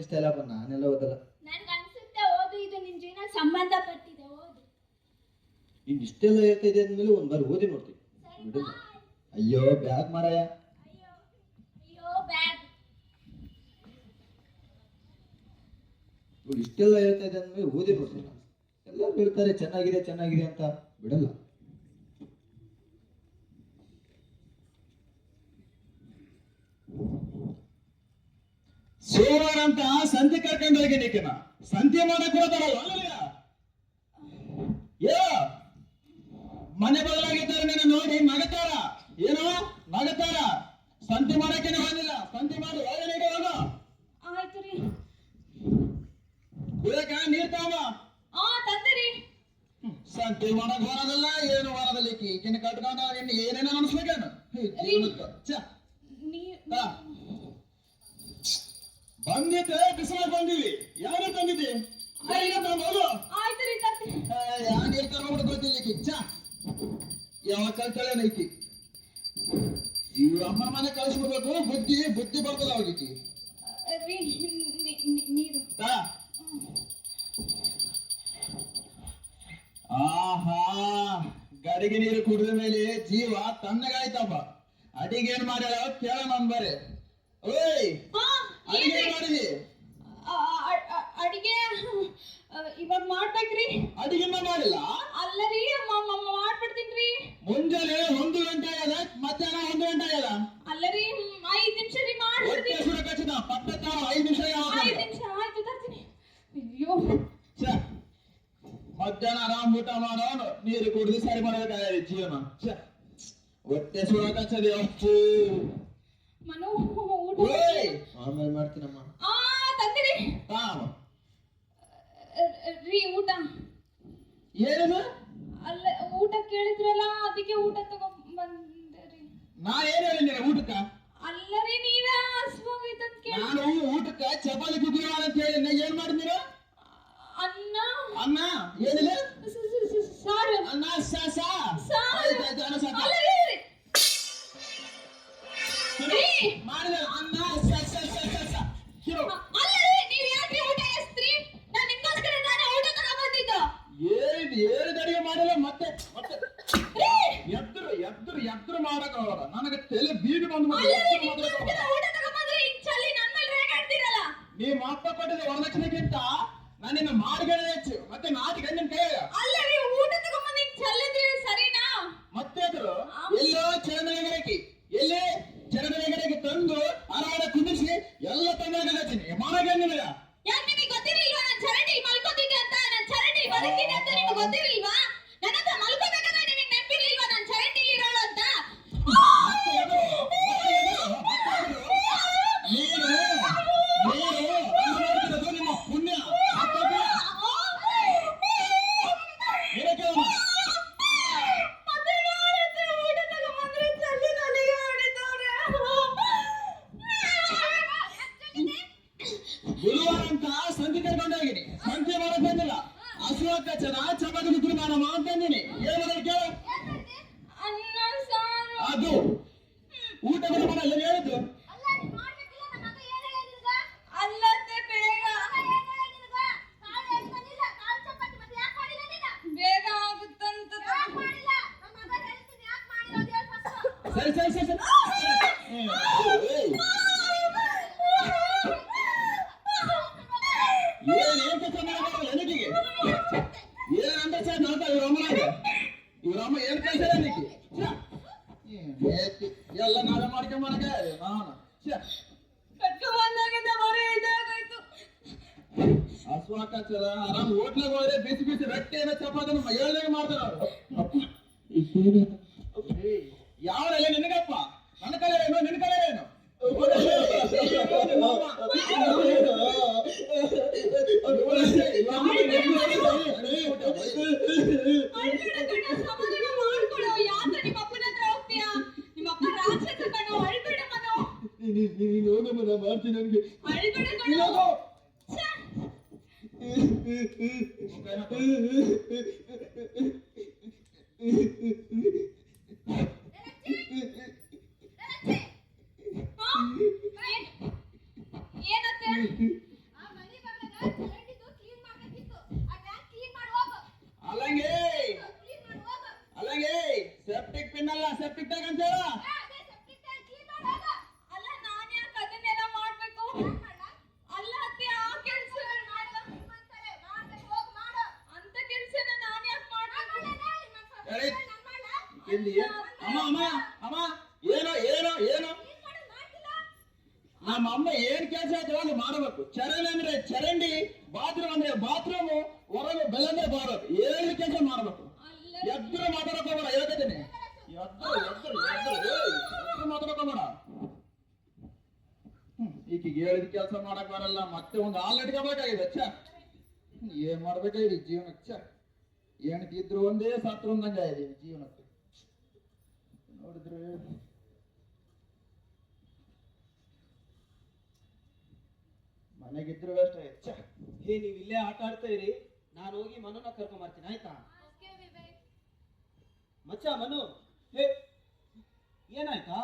ಇಷ್ಟ ಇಲ್ಲಪ್ಪ, ನಾನೆಲ್ಲ ಓದಲ್ಲ. ನನ್ಗೆ ಅನ್ಸುತ್ತೆ ಓದು ಇದು ನಿನ್ ಜೀವನ ಸಂಬಂಧಪಟ್ಟಿದೆ, ಓದು. ಇನ್ ಇಷ್ಟೆಲ್ಲ ಹೇಳ್ತಾ ಇದೆ ಅಂದ್ಮೇಲೆ ಒಂದ್ ಬಾರಿ ಓದಿ ನೋಡ್ತೀವಿ. ಅಯ್ಯೋ ಬ್ಯಾಗ್ ಮಾರಾಯ. ಅಯ್ಯೋ ಅಯ್ಯೋ ಬ್ಯಾಗ್. ಇಷ್ಟೆಲ್ಲ ಹೇಳ್ತಾ ಇದೆ ಅಂದ್ಮೇಲೆ ಓದಿ ನೋಡ್ತೀನಿ. ಎಲ್ಲರೂ ಹೇಳ್ತಾರೆ ಚೆನ್ನಾಗಿದೆ ಚೆನ್ನಾಗಿದೆ ಅಂತ, ಬಿಡಲ್ಲ. ಸೋಮವಾರ ಅಂತ ಸಂತೆ ಕರ್ಕೊಂಡು ಹೋಗಿ ನಿಕ್ಕಿನ ಸಂತೆ ಮಾಡಕ್ ಹೋದಲ್ಲ ಮನೆ ಬದಲಾಗಿದ್ದಾರೆ ನನ್ನ ನೋಡಿ ನಗತಾರ, ಏನೋ ನಗತಾರ. ಸಂತೆ ಮಾಡಕ್ಕೇನೆ ಬಂದಿಲ್ಲ, ಸಂತೆ ಮಾಡಿ ಒಳಗಡೆ ಹೋಗ. ಆಯ್ತು ರೀ. ಕುಳಕ ನೀರ್ ತಾವ ತಂದಿರಿ. ಸಂತೆ ಮಾಡಕ್ ಬರೋದಲ್ಲ, ಏನು ಬರೋದಲ್ಲ. ಈಕಿನ ಕಟ್ಕೊಂಡ ಏನೇನೋ ಅನ್ಸ್ಬೇಕೇನು ಬಂದಿದ್ದೆ. ಬಿಸಿಲಾಗ ಬಂದಿವಿ. ಯಾರು ತಂದಿದ್ದಿ? ಆಯ್ತು ರೀ ತರ್ತೀನಿ. ಯಾ ನೀರ್ ತಗೊಂಡು ಗೊತ್ತಿಲ್ಲ ಈಕಿ. ಯಾವ ಕಲ್ತಾಳೆ ನೈಕಿ. ಇವ್ರ ಅಮ್ಮ ಮನೆ ಕಳಿಸ್ಬಿಡ್ಬೇಕು. ಬುದ್ಧಿ ಬುದ್ಧಿ ಬರ್ತದ ಅವ್ರಿಗೆ. ನೀರು. ಆಹಾ, ಗಡಿಗೆ ನೀರು ಕುಡಿದ ಮೇಲೆ ಜೀವ ತಣ್ಣಗಾಯ್ತಪ್ಪ. ಅಡಿಗೆ ಏನ್ ಮಾಡ್ಯಾಳ ಕೇಳ ನಂಬರೆ. ಓಯ್, ಅಡಿಗೆ ಮಾಡಿದಿ? ಅಡಿಗೆ ಇವಾಗ ಮಾಡ್ಬೇಕ್ರಿ. ಅಡಿಗೆನ ಮಾಡಿಲ್ಲ? ಅಲ್ಲ ರೀ, ಮಾಡ್ಬಿಡ್ತೀನ್ರಿ. ಮುಂಜಾನೆ 1 ಗಂಟೆ ಆಗ್ಯದ, ಮಧ್ಯಾಹ್ನ 1 ಗಂಟೆ ಆಗ್ಯದ. ಅಲ್ಲ ರೀ, 5 ನಿಮಿಷ ರೀ ಮಾಡ್ಬಿಡ್ತೀನಿ. ಸುರಕ್ಷಿತ ಪಕ್ಕ 5 ನಿಮಿಷ. 5 ನಿಮಿಷ ಆಯ್ತು, ತರ್ತೀನಿ. ಅಯ್ಯೋ, ಮಧ್ಯಾಹ್ನ ಆರಾಮ್ ಊಟ ಮಾಡೋನು, ನೀರು ಕುಡಿದು ಸರಿ ಮಾಡಬೇಕಾಗ ಜೀವನ. ಹೊಟ್ಟೆ ಸುರಕಚ್ಚದೆ ಅಪ್ಪು. ಮನು ಊಟ ಆಮೇಲೆ ಮಾಡ್ತೀನಮ್ಮ. ತಂದಿರಿ ರೀ. ಊಟ ಏನು? ಅಲ್ಲ, ಊಟ ಕೇಳಿದ್ರಲ್ಲ, ಅದಕ್ಕೆ ಊಟ ತಗೊಂಡ್ ಬಂದ್ರಿ. ನಾ ಏನ್ ಹೇಳಿನಿ ಊಟಕ್ಕ? ಅಲ್ಲ ರೀ, ನೀವೇ ಹಸ್ವಾಗೈತಂತ ಕೇಳಿ. ನಾನು ಊಟಕ್ಕ ಚಪಾತಿ ಕುಗ್ಗಿ ಅಂತ ಹೇಳಿ ಏನ್ ಮಾಡಿದಿರ? ಅನ್ನ. ಅನ್ನ ಏನಿಲ್ಲ? ಸಾರು. ಅನ್ನ ಮಾಡಿದ ಅನ್ನ ಏಳು ಅಡಿಗೆ ಮಾಡಿಲ್ಲ. ಮತ್ತೆ ಮತ್ತೆ ಎದ್ರು ಮಾಡಕ ನನಗೆ ತಲೆ ಬೀದಿ ಬಂದು ನೀವು ಅಪ್ಪ ಕೊಟ್ಟಿದ ವರದಕ್ಷಿಣೆಗಿಂತ ನಾನಿನ್ನ ಮಾಡಿಗೆ ಹೆಚ್ಚು. ಮತ್ತೆ ನಾಟಿ ಗಂಡಿನ ಕೈ ಮತ್ತೆ ಎಲ್ಲೋ ಚರಣೆಗರಕಿ ಎಲ್ಲೇ ಚರಣೆಗರಕಿ ತಂದು ಆರಾಡ ಕುದಿಸಿ ಎಲ್ಲ ತಂದಾಗ ಮಾಡಗೆ ನಿನಗ ಗೊತ್ತಿರಲಿಲ್ವಾ? ನಾನು ಚರಂಡಿ ಮಲ್ಕೋತಿದ್ದೆ ಅಂತ, ನಾನು ಚರಂಡಿ ಬದುಕಿದ್ದೆ ಅಂತ ನಿಮ್ಗೆ ಗೊತ್ತಿರಲಿಲ್ವಾ? ನನ್ನ ಹತ್ರ ಮಲ್ಕೋಬೇಕಾದ್ರೆ ನಿಮಗೆ ನೆನಪಿರ್ಲಿಲ್ವಾ ನಾನು ಚರಂಡಿಲಿ ಇರೋಳು ಅಂತ? ನಿಮ್ಮ ಪುಣ್ಯ ಗುರುವಾರ ಅಂತ ಸಂತೆ ಕರ್ಕೊಂಡೋಗಿನಿ. ಸಂತೆ ಮಾಡಕ್ ಬಂದಿಲ್ಲ. ಹಸುವಕ್ಕ ಚಪಾತಿ ಕುತ್ರು ಮಾಡಮ್ಮ ಅಂತಂದಿನಿ. ಏನಾದ್ರು ಕೇಳ. ಅದು ಊಟ ಮಾಡಮ್ಮ ಏನ್ ಹೇಳಿದ್ದು? ಸರಿ ಸರಿ ಸರಿ ಸರಿ ಏನಂದ್ರೆ ಸರ್ ನಾಟ ಇವ್ರಮ್ಮ ಏನ್ ಕಳ್ಸಾರ ಎಲ್ಲ ನಾಳೆ ಮಾಡ್ಕೊಂಬರಕ ನಾನು ಹಸುವಾಕಚ್ಚಲ ಆರಾಮ್ ಹೋಟ್ಲಾಗ ಹೋದ್ರೆ ಬಿಸಿ ಬಿಸಿ ರೊಟ್ಟಿ ಏನೋ ಚಪಾತಿ ಹೇಳ್ದಂಗೆ ಮಾಡ್ತಾರ ಅವ್ರು. ಯಾವರೆಲ್ಲ ನಿನಗಪ್ಪ? ನನ್ನ ಕಲೆ ಏನು ನಿನ್ನ ಕಲೆ ಏನು? ಮಾಡ್ತೀನಿ ನನಗೆ ನಮ್ಮ ಅಮ್ಮ ಏನ್ ಕೆಲಸ ಆಯ್ತು ಅದು ಮಾಡಬೇಕು. ಚರಂಡಿ ಅಂದ್ರೆ ಚರಂಡಿ, ಬಾತ್ರೂಮ್ ಅಂದ್ರೆ ಬಾತ್ರೂಮ್, ಹೊರಗೆ ಬೆಳಂದ್ರೆ ಬಾರಬೇಕು. ಏಳು ಕೆಲಸ ಮಾಡ್ಬೇಕು. ಎದ್ರು ಮಾತಾಡಕ್ ಹೋಗ್ಬೇಡ, ಹೇಳ್ತಿದ್ದೀನಿ. ಎದ್ರು ಮಾತಾಡಕ್ ಹೋಗ್ಬೇಡ. ಈಕಿಗೆ ಹೇಳಿದ ಕೆಲಸ ಮಾಡಕ್ ಬರಲ್ಲ, ಮತ್ತೆ ಒಂದು ಹಾಲು ಇಟ್ಕೋಬೇಕಾಗಿದೆ. ಏನ್ ಮಾಡ್ಬೇಕಾಗಿದೆ ಜೀವನಕ್ಕೆ. ಏನ್ಕಿದ್ರು ಒಂದೇ, ಸತ್ರು ಒಂದಂಗ ಇದೆ ಜೀವನಕ್ಕೆ. ನೋಡಿದ್ರೆ ಮನೆಗಿದ್ರು ಅಷ್ಟೇ. ಹೇ, ನೀವು ಇಲ್ಲೇ ಆಟ ಆಡ್ತಾ ಇರಿ, ನಾನು ಹೋಗಿ ಮನುನ ಕರ್ಕೊಂಡ್ ಬರ್ತೀನಿ, ಆಯ್ತಾ? ಮಚ್ಚ ಮನು, ಹೇ ಏನಾಯ್ತಾ?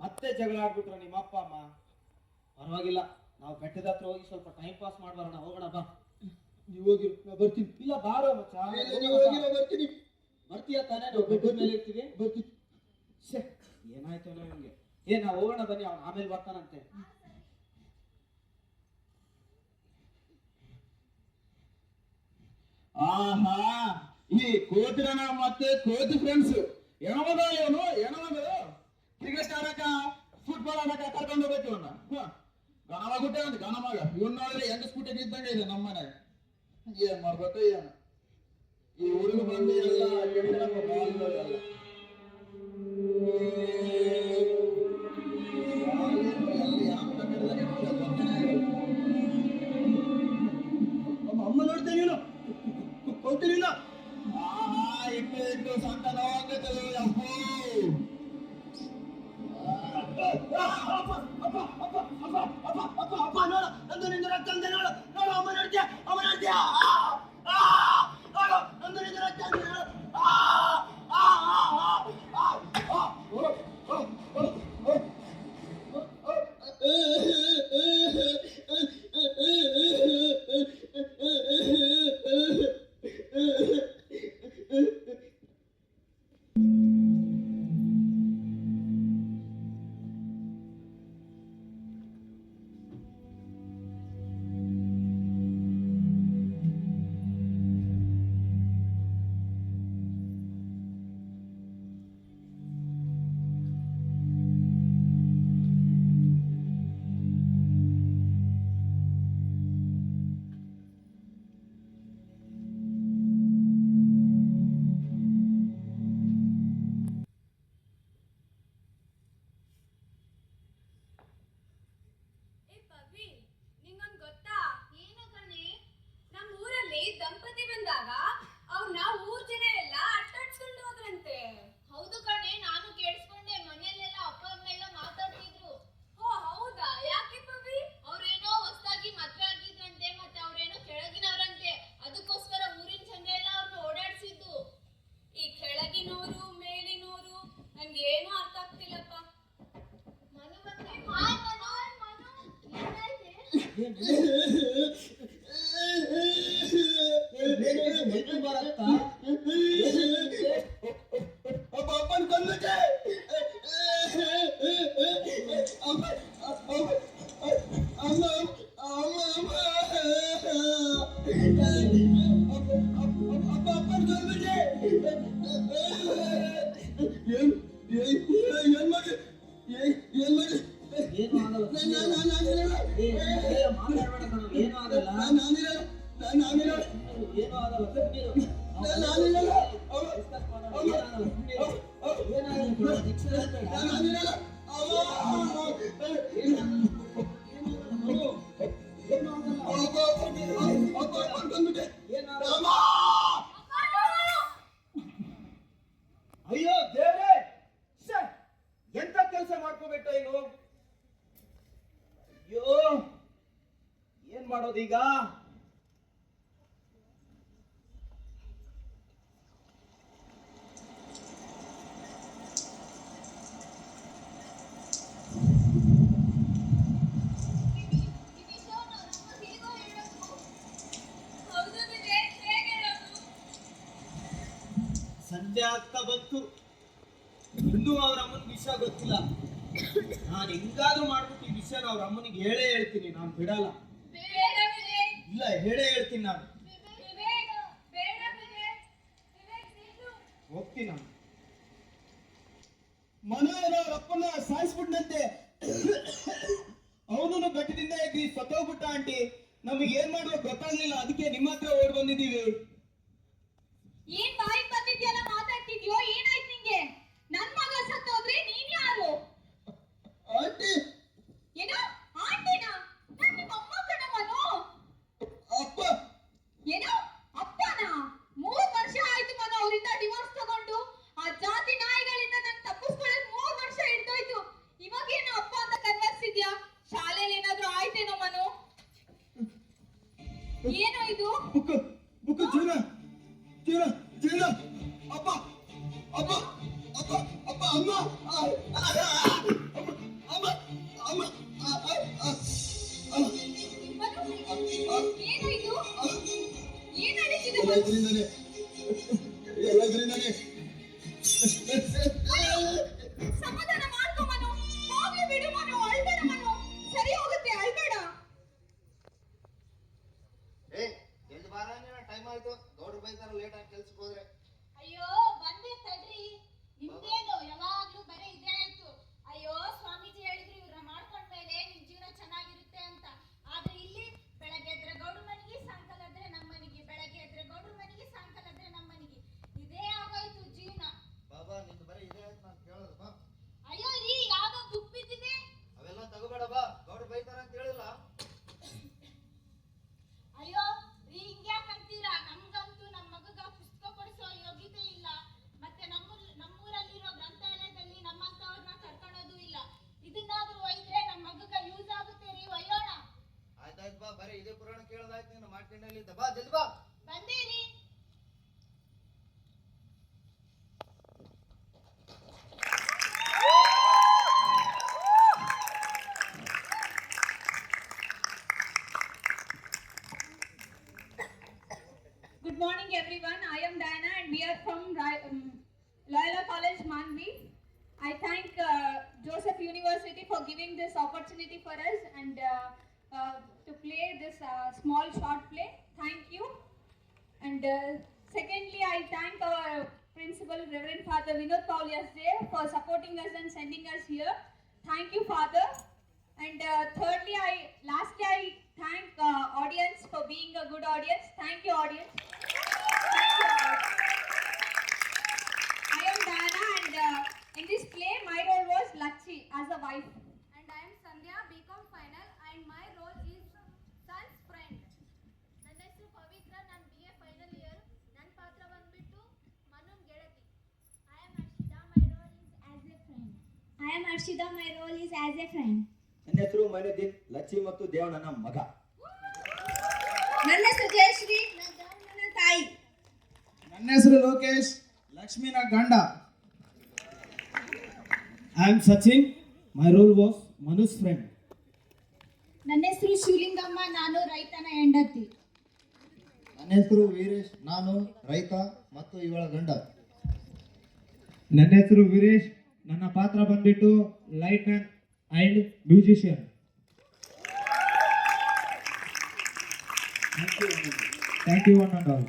ಮತ್ತೆ ಜಗಳ ಆಡ್ಬಿಟ್ರ ನಿಮ್ಮ ಅಪ್ಪ ಅಮ್ಮ? ಪರವಾಗಿಲ್ಲ, ನಾವು ಬೆಟ್ಟದ ಹತ್ರ ಹೋಗಿ ಸ್ವಲ್ಪ ಟೈಮ್ ಪಾಸ್ ಮಾಡ್ಬಾರೋಣ. ಹೋಗೋಣ ಬಾ. ನೀವು ಹೋಗಿರು, ನಾ ಬರ್ತೀನಿ. ಇಲ್ಲ ಬಾರೋ ಮಚ್ಚ, ನೀವು ಹೋಗಿರೋ ಬರ್ತೀನಿ. ಬರ್ತೀಯ ತಾನೇ? ನಾವು ಬೆಟ್ಟದ ಮೇಲೆ ಇರ್ತೀವಿ. ಬರ್ತೀನಿ. ಏನಾಯ್ತು ನಿಮ್ಗೆ? ನಾವು ಹೋಗೋಣ ಬನ್ನಿ, ಅವ್ನು ಆಮೇಲೆ ಬರ್ತಾನಂತೆ. ಆಹಾ, ಈ ಕೋತಿರನ ಮತ್ತೆ ಕೋತಿ ಫ್ರೆಂಡ್ಸ್ ಹೆಣಮದ ಇವನು. ಹೆಣಮದ ಕ್ರಿಕೆಟ್ ಆಡಕ, ಫುಟ್ಬಾಲ್ ಆಡಕ ಕರ್ಕೊಂಡು ಹೋಗ್ಬೇಕು ಇವನ್ನ. ಗಣಮ ಗುಟ್ಟೆ ಅಂತ ಗಣಮಗ. ಇವನ್ ನೋಡಿದ್ರೆ ಹೆಂಗ ಸ್ಕೂಟಿ ಇದ್ದಂಗೆ ಇದೆ ನಮ್ಮ ಮನೆ. ಏನ್ ಮಾಡ್ಬೇಕು ಏನು? ಈ ಹುಡುಗ ಬಂದು ಎಲ್ಲ ಎಲ್ಲ ಅಮ್ಮ ನೋಡ್ತೇನೆ ನೀನು ಕೊಡ್ತೀನಿಲ್ಲ. ಇಟ್ಟು ಸಂತ ನೋಡ್ತೇವೆ ಅಪ್ಪು. ಅಪ್ಪ ನೋಡು, ನಂದು ನಿಂದು ರಕ್ತ ಅಂತೆ ನೋಡು. ನೋಡು ಅಮ್ಮ ನೋಡ್ತೀಯ, ಅಮ್ಮ ನೋಡ್ತೀಯ. ನೋಡು, ನಂದು ನಿಂದು ರಕ್ತ ಅಂತೆ ನೋಡು. ದಂಪತಿ ಬಂದಾಗ ಅವ್ರನ್ನ ಊರ್ ಜನ ಎಲ್ಲ ಅಟ್ಟಾಡ್ಸ್ಕೊಂಡು ಹೋದ್ರಂತೆ. ಹೌದು ಕಣೆ, ನಾನು ಕೇಳಿಸ್ಕೊಂಡೆ. ಮನೆಯಲ್ಲೆಲ್ಲ ಅಪ್ಪ ಅಮ್ಮೆಲ್ಲ ಮಾತಾಡ್ತಿದ್ರು. ಓ ಹೌದಾ? ಯಾಕೆ ಪವಿ? ಅವ್ರೇನೋ ಹೊಸದಾಗಿ ಮದ್ವೆ ಆಗಿದ್ರಂತೆ, ಮತ್ತೆ ಅವ್ರೇನೋ ಕೆಳಗಿನವ್ರಂತೆ. ಅದಕ್ಕೋಸ್ಕರ ಊರಿನ ಜನ ಎಲ್ಲ ಅವ್ರನ್ನ ಓಡಾಡ್ಸಿದ್ದು. ಈ ಕೆಳಗಿನೋರು ಮೇಲಿನೋರು ನನ್ಗೇನು ಅರ್ಥ ಆಗ್ತಿಲ್ಲಪ್ಪ. ಮನು ಬಂದ್ರೆ ಹಾಯ್ ಮನು. ಅಪ್ಪನ ಕೊಂದಕ್ಕೆ ಅಯ್ಯೋ ದೇವ್ರೆ, ಎಂತ ಕೆಲಸ ಮಾಡ್ಕೋಬೇಕ ಇನ್ನು? ಅಯ್ಯೋ, ಏನ್ ಮಾಡೋದೀಗ? ಸಂಜೆ ಆಗ್ತಾ ಬಂತು, ಇನ್ನೂ ಅವ್ರ ಅಮ್ಮನಿಗೆ ವಿಷಯ ಗೊತ್ತಿಲ್ಲ. ನಾನು ಹೆಂಗಾದ್ರೂ ಮಾಡ್ಬಿಟ್ಟು ಈ ವಿಷಯನ ಅವ್ರ ಅಮ್ಮನಿಗೆ ಹೇಳೇ ಹೇಳ್ತೀನಿ. ನಾನು ಬಿಡಲ್ಲ. ಇಲ್ಲ, ಹೇಳೇ ಹೇಳ್ತೀನಿ. ನಾನು ಹೋಗ್ತೀನಿ. ನಾನು ಮನೆಯವರ ಅಪ್ಪನ ಸಾಯಿಸ್ಬಿಟ್ನಂತೆ. ಅವನನ್ನು ಘಟ್ಟದಿಂದ ಎಗ್ರಿ ಸತ್ತೋಗ್ಬಿಟ್ಟ ಆಂಟಿ. ನಮಗೆ ಏನ್ ಮಾಡುವ ಗೊತ್ತಾಗ್ಲಿಲ್ಲ, ಅದಕ್ಕೆ ನಿಮ್ಮ ಹತ್ರ ಓಡ್ ಬಂದಿದ್ದೀವಿ. ಏನ್ ಬಾಯಿಗೆ ಬಂದಿದ್ಯಲ್ಲ ಮಾತಾಡ್ತಿದ್ಯೋ, ಏನಾಯ್ತು ನಿಂಗೆ? ನನ್ ಮಗ ಸತ್ತೋದ್ರೆ ನೀನ್ ಯಾರು? ಆಂಟಿ, ಏನೋ ಆಂಟಿನಾ? ನಾನ್ ನಿಮ್ಮ ಅಮ್ಮ ಕಣಮ್ಮನು. ಅಪ್ಪ. ಏನೋ ಅಪ್ಪನಾ? 3 ವರ್ಷ ಆಯ್ತು ಮನ ಅವರಿಂದ ಡಿವೋರ್ಸ್ ತಗೊಂಡು. ಆ ಜಾತಿ ನಾಯಿಗಳಿಂದ ನನ್ ತಪ್ಪಿಸ್ಕೊಳ್ಳೋದು 3 ವರ್ಷ ಹಿಡ್ದೋಯ್ತು. ಇವಾಗ ಏನೋ ಅಪ್ಪ ಅಂತ ಕನ್ವರ್ಸಿದ್ಯಾ? ಶಾಲೆಯಲ್ಲಿ ಏನಾದ್ರೂ ಆಯ್ತೇನೋ ಮನು? ಏನೋ ಇದು? ಬುಕ್ ಜೀವನ ಜೀವನ ಜೀವನ. ಅಪ್ಪ ಅಪ್ಪ ಅಪ್ಪ ಅಪ್ಪ ಅಮ್ಮ ಅಮ್ಮ ಅಮ್ಮ ಮನು, ಏನೋ ಇದು? ಏನ್ ನಡೀತಿದೆ ಮನು? ಎಲ್ಲದ್ರಿಂದಾನೆ ಸಮಾಧಾನ ಮಾಡ್ಕೊ ಮನು. ಹೋಗ್ಲಿ ಬಿಡು ಮನು, ಅಳ್ಬೇಡ ಮನು. ಸರಿ ಹೋಗುತ್ತೆ, ಅಳ್ಬೇಡ. ಎಲ್ಲಿ ಬಾರ ಟೈಮ್ ಆಯ್ತು. ಗೌಡ್ರು ಬೈತಾರ ಲೇಟ್ ಆಗಿ ಕೆಲ್ಸಕ್ಕೆ ಹೋದ್ರೆ. ಅಯ್ಯೋ ಬಂದೆ ತಡ್ರಿ. ನಿಮ್ದೇನು ಯಾವಾಗ್ಲೂ ಬರೀ ಇದೇ ಆಯ್ತು. ಅಯ್ಯೋ ಸ್ವಾಮೀಜಿ ಹೇಳಿದ್ರು ಇವ್ರನ್ನ ಮಾಡ್ಕೊಂಡ್ಮೇಲೆ ನಿಮ್ ಜೀವನ ಚೆನ್ನಾಗಿರುತ್ತೆ ಅಂತ. ಆದ್ರೆ ಇಲ್ಲಿ ಬೆಳಗ್ಗೆ ಎದ್ರೆ ಗೌಡ್ರ ಮನೆಗೆ, ಸಾಯಂಕಾಲ ಆದ್ರೆ ನಮ್ಮ ಮನೆಗೆ, ಬೆಳಗ್ಗೆ ಎದ್ರೆ ಗೌಡ್ರ ಮನೆಗೆ, ಸಾಯಂಕಾಲ ಆದ್ರೆ ನಮ್ಮ ಮನೆಗೆ. ಇದೇ ಆಗೋಯ್ತು ಜೀವನ. ಬಾಬಾ ನಿಂದು ಬರೀ ಇದೇ ಆಯ್ತು ನಾನು ಕೇಳೋದು ಬಾ. ಅಯ್ಯೋ ರೀ, ಯಾವ್ದೋ ಬುಕ್ ಬಿದ್ದಿದೆ. ಅವೆಲ್ಲ ತಗೋಬೇಡ ಬಾ, ಗೌಡ್ರು ಬೈತಾರ ಅಂತ ಹೇಳಿಲ್ಲ. ಅಯ್ಯೋ ರೀ, ಹಿಂಗ್ಯಾಕ್ ಅಂತೀರಾ? ನಮ್ಗಂತೂ ನಮ್ಮ ಮಗಗ ಪುಸ್ತಕ ಕೊಡಿಸೋ ಯೋಗ್ಯತೆ ಇಲ್ಲ. ಮತ್ತೆ ನಮ್ಮೂರಲ್ಲಿರೋ ಗ್ರಂಥಾಲಯದಲ್ಲಿ ನಮ್ಮಂತವ್ರನ್ನ ಕರ್ಕೊಳ್ಳೋದು ಇಲ್ಲ. ಇದನ್ನಾದ್ರೂ ಒಯ್ದ್ರೆ ನಮ್ಮ ಮಗಗ ಯೂಸ್ ಆಗುತ್ತೆ ರೀ, ಒಯ್ಯೋಣ. ಆಯ್ತಾಯ್ತು ಬಾ, ಬರೀ ಇದೇ ಪುರಾಣ ಕೇಳೋದಾಯ್ತು. ನೀನು ಮಾಡ್ಕೊಂಡಲ್ಲಿ ಬಾ, ಜಲ್ದಿ ಬಾ. ಬಂದೇ ರೀ. Good morning everyone. I am Diana and we are from Loyola College, Manvi. I thank Joseph University for giving this opportunity for us and to play this small short play. Thank you. And secondly, I thank our principal, Reverend Father Vinod Paul Yasdev, for supporting us and sending us here. Thank you, Father. And thirdly, lastly, I thank audience for being a good audience. Thank you, audience. Thank you, all. I am Diana and in this play, my role was Lachi as a wife. And I am Sandhya, BCom final, and my role is son's friend. ನನ್ನ ಹೆಸರು ಪವಿತ್ರ, ನಾನು BA final year. ನನ್ನ ಪಾತ್ರ ಬಂದ್ಬಿಟ್ಟು ಮನುನ್ ಗೆಳತಿ. I am Arshida, my role is as a friend. ನನ್ನ ಹೆಸರು ಮೈನುದ್ದೀನ್, ಲಚ್ಚಿ ಮತ್ತು ದೇವ್ ನನ್ನ ಮಗ. ನನ್ನ ಹೆಸರು ಜಯಶ್ರೀ, ನನ್ನ ತಾಯಿ. ನನ್ನ ಹೆಸರು ಲೋಕೇಶ್, ಲಕ್ಷ್ಮಿನ ಗಂಡ. I am Sachin. My role was Manu's friend. ನನ್ನ ಹೆಸರು ಶಿವಲಿಂಗಮ್ಮ, ನಾನು ರೈತನ ಹೆಂಡತಿ. ನನ್ನ ಹೆಸರು ವೀರೇಶ್, ನಾನು ರೈತ ಮತ್ತು ಇವಳ ಗಂಡ. ನನ್ನ ಹೆಸರು ವೀರೇಶ್, ನನ್ನ ಪಾತ್ರ ಬಂದ್ಬಿಟ್ಟು light man and musician. Thank you one and all.